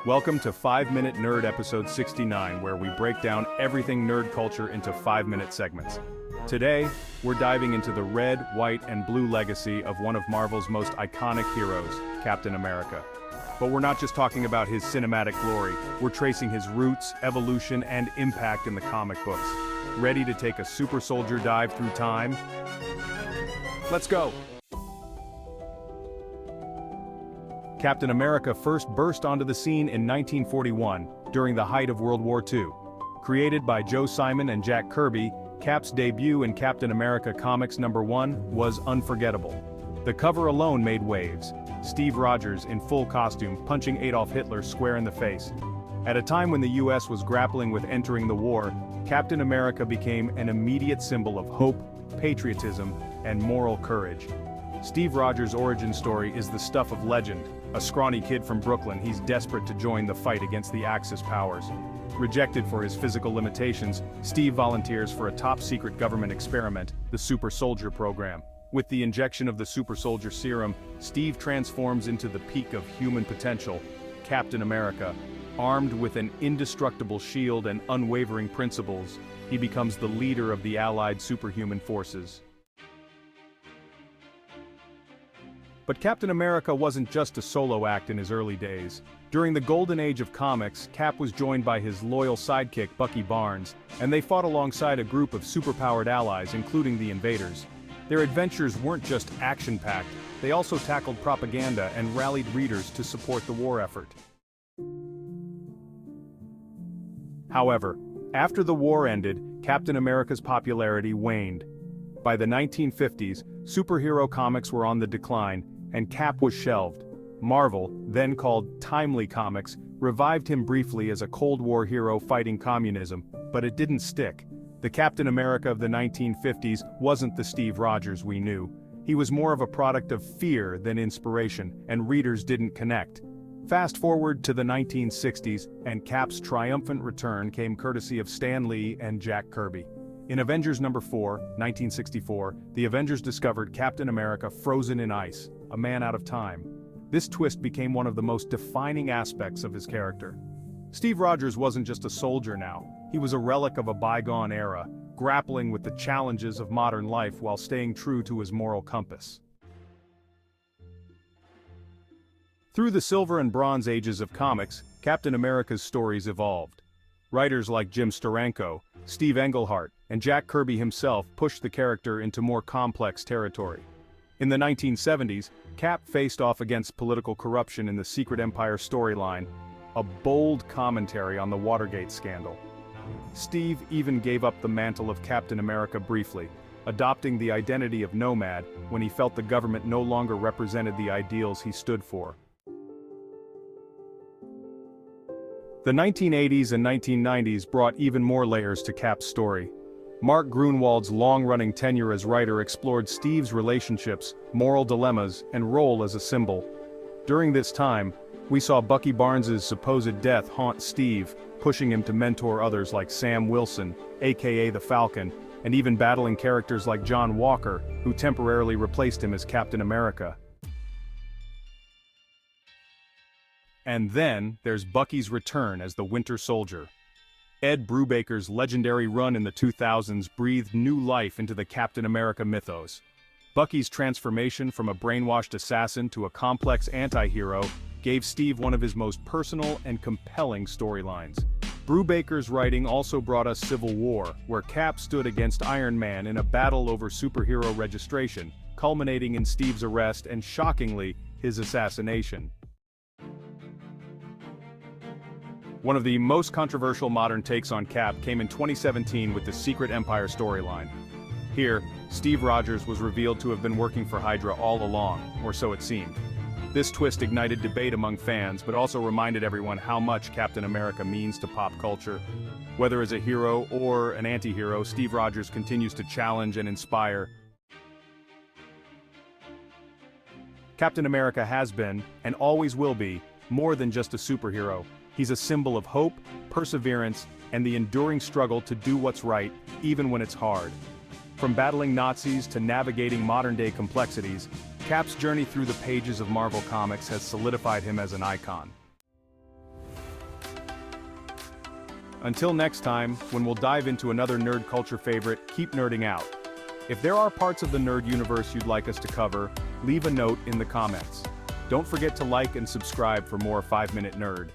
Welcome to 5-Minute Nerd episode 69, where we break down everything nerd culture into 5-minute segments. Today, we're diving into the red, white, and blue legacy of one of Marvel's most iconic heroes, Captain America. But we're not just talking about his cinematic glory, we're tracing his roots, evolution, and impact in the comic books. Ready to take a super soldier dive through time? Let's go! Captain America first burst onto the scene in 1941, during the height of World War II. Created by Joe Simon and Jack Kirby, Cap's debut in Captain America Comics #1 was unforgettable. The cover alone made waves. Steve Rogers in full costume punching Adolf Hitler square in the face. At a time when the US was grappling with entering the war, Captain America became an immediate symbol of hope, patriotism, and moral courage. Steve Rogers' origin story is the stuff of legend. A scrawny kid from Brooklyn, he's desperate to join the fight against the Axis powers. Rejected for his physical limitations, Steve volunteers for a top-secret government experiment, the Super Soldier program. With the injection of the Super Soldier serum, Steve transforms into the peak of human potential, Captain America. Armed with an indestructible shield and unwavering principles, he becomes the leader of the Allied superhuman forces. But Captain America wasn't just a solo act in his early days. During the golden age of comics, Cap was joined by his loyal sidekick Bucky Barnes, and they fought alongside a group of superpowered allies, including the Invaders. Their adventures weren't just action-packed, they also tackled propaganda and rallied readers to support the war effort. However, after the war ended, Captain America's popularity waned. By the 1950s, superhero comics were on the decline, and Cap was shelved. Marvel, then called Timely Comics, revived him briefly as a Cold War hero fighting communism, but it didn't stick. The Captain America of the 1950s wasn't the Steve Rogers we knew. He was more of a product of fear than inspiration, and readers didn't connect. Fast forward to the 1960s, and Cap's triumphant return came courtesy of Stan Lee and Jack Kirby. In Avengers #4, 1964, the Avengers discovered Captain America frozen in ice, a man out of time. This twist became one of the most defining aspects of his character. Steve Rogers wasn't just a soldier now, he was a relic of a bygone era, grappling with the challenges of modern life while staying true to his moral compass. Through the Silver and Bronze Ages of comics, Captain America's stories evolved. Writers like Jim Steranko, Steve Englehart, and Jack Kirby himself pushed the character into more complex territory. In the 1970s, Cap faced off against political corruption in the Secret Empire storyline, a bold commentary on the Watergate scandal. Steve even gave up the mantle of Captain America briefly, adopting the identity of nomad when he felt the government no longer represented the ideals he stood for. The 1980s and 1990s brought even more layers to Cap's story. Mark Grunwald's long-running tenure as writer explored Steve's relationships, moral dilemmas, and role as a symbol. During this time, we saw Bucky Barnes' supposed death haunt Steve, pushing him to mentor others like Sam Wilson, aka the Falcon, and even battling characters like John Walker, who temporarily replaced him as Captain America. And then, there's Bucky's return as the Winter Soldier. Ed Brubaker's legendary run in the 2000s breathed new life into the Captain America mythos. Bucky's transformation from a brainwashed assassin to a complex anti-hero gave Steve one of his most personal and compelling storylines. Brubaker's writing also brought us Civil War, where Cap stood against Iron Man in a battle over superhero registration, culminating in Steve's arrest and, shockingly, his assassination. One of the most controversial modern takes on Cap came in 2017 with the Secret Empire storyline. Here, Steve Rogers was revealed to have been working for Hydra all along, or so it seemed. This twist ignited debate among fans, but also reminded everyone how much Captain America means to pop culture. Whether as a hero or an anti-hero, Steve Rogers continues to challenge and inspire. Captain America has been, and always will be, more than just a superhero. He's a symbol of hope, perseverance, and the enduring struggle to do what's right, even when it's hard. From battling Nazis to navigating modern-day complexities, Cap's journey through the pages of Marvel Comics has solidified him as an icon. Until next time, when we'll dive into another nerd culture favorite, keep nerding out. If there are parts of the nerd universe you'd like us to cover, leave a note in the comments. Don't forget to like and subscribe for more 5 Minute Nerd.